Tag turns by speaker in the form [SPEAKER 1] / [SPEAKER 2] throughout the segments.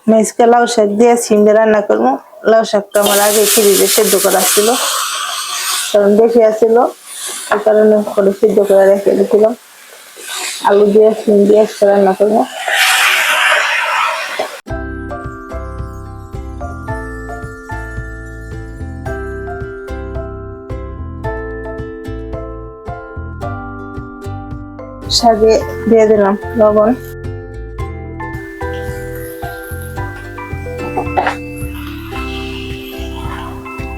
[SPEAKER 1] আজকে লাউ শাক দিয়ে সিম দিয়ে রান্না করবো। লাউ শাকটা আমার আগে ফ্রিজে সেদ্ধ করা ছিল, কারণ বেশি আসছিল, এই কারণে করে সিদ্ধ করে রেখে দিয়েছিলাম। আলু দিয়ে সিম দিয়ে আজকে রান্না করবো। শাকে দিয়ে দিলাম লবণ,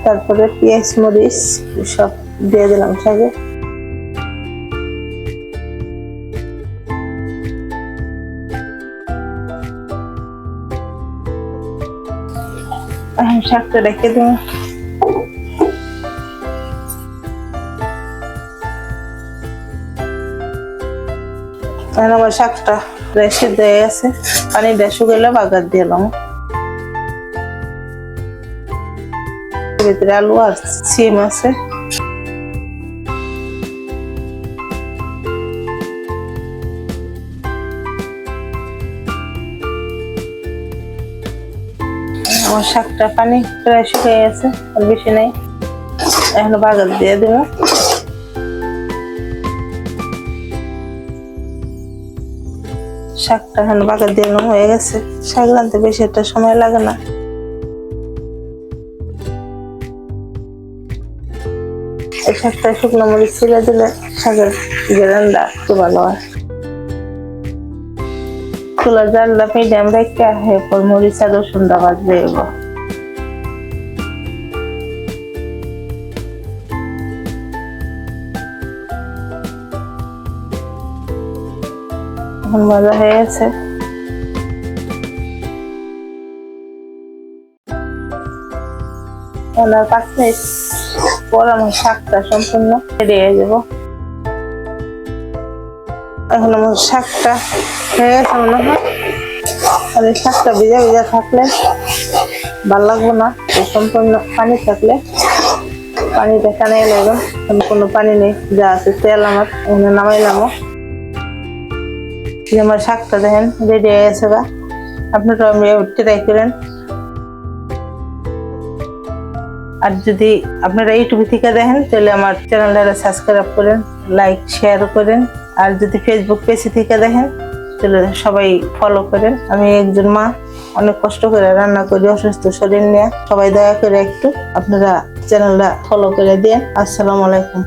[SPEAKER 1] তারপরে পেঁয়াজ মরিচ সব দিয়ে দিলাম শাকে। এখন শাকটা রেখে দিন। এখন আমার শাকটা প্রায় সিদ্ধ হয়ে গেছে, পানিটা শুকাইলে বাগার দিলাম। ভিতরে আলু আর সিম আছে। আমার শাকটা পানি প্রায় শুকিয়ে গেছে, আর বেশি নাই। এখন বাগার দিয়ে দেবো। শাকটা এখন বাগার দিয়ে হয়ে গেছে। শাক রাঁধতে বেশি একটা সময় লাগে না। এই শাকটা শুকনো মরিচ ছিঁড়ে দিলে শাকের রান্না একটু ভালো হয়। চুলার জালটা মিডিয়াম রেখে এরপর মরিচ আর রসুনটা ভাজবে। এখন ভাজা হয়ে গেছে। আর 5 মিনিট পর আমার শাকটা সম্পূর্ণ রেডি হয়ে যাব। এখন আমার শাকটা হয়ে গেছে মনে হয়। আর এই শাকটা ভিজা ভিজা থাকলে ভালো লাগবে না, সম্পূর্ণ পানি থাকলে পানিটা টানে লাগবে। কোনো পানি নেই, যা আছে তেল আমার এখানে নামাইলাম। আমার শাকটা দেখেন রেডি হয়ে গেছে। আপনারা ট্রাই করেন। আর যদি আপনারা ইউটিউব থেকে দেখেন তাহলে আমার চ্যানেলটা সাবস্ক্রাইব করেন, লাইক শেয়ার করেন। আর যদি ফেসবুক পেজ থেকে দেখেন তাহলে সবাই ফলো করেন। আমি একজন মা, অনেক কষ্ট করে রান্না করি অসুস্থ শরীর নিয়ে। সবাই দয়া করে একটু আপনারা চ্যানেলটা ফলো করে দিন। আসসালামু আলাইকুম।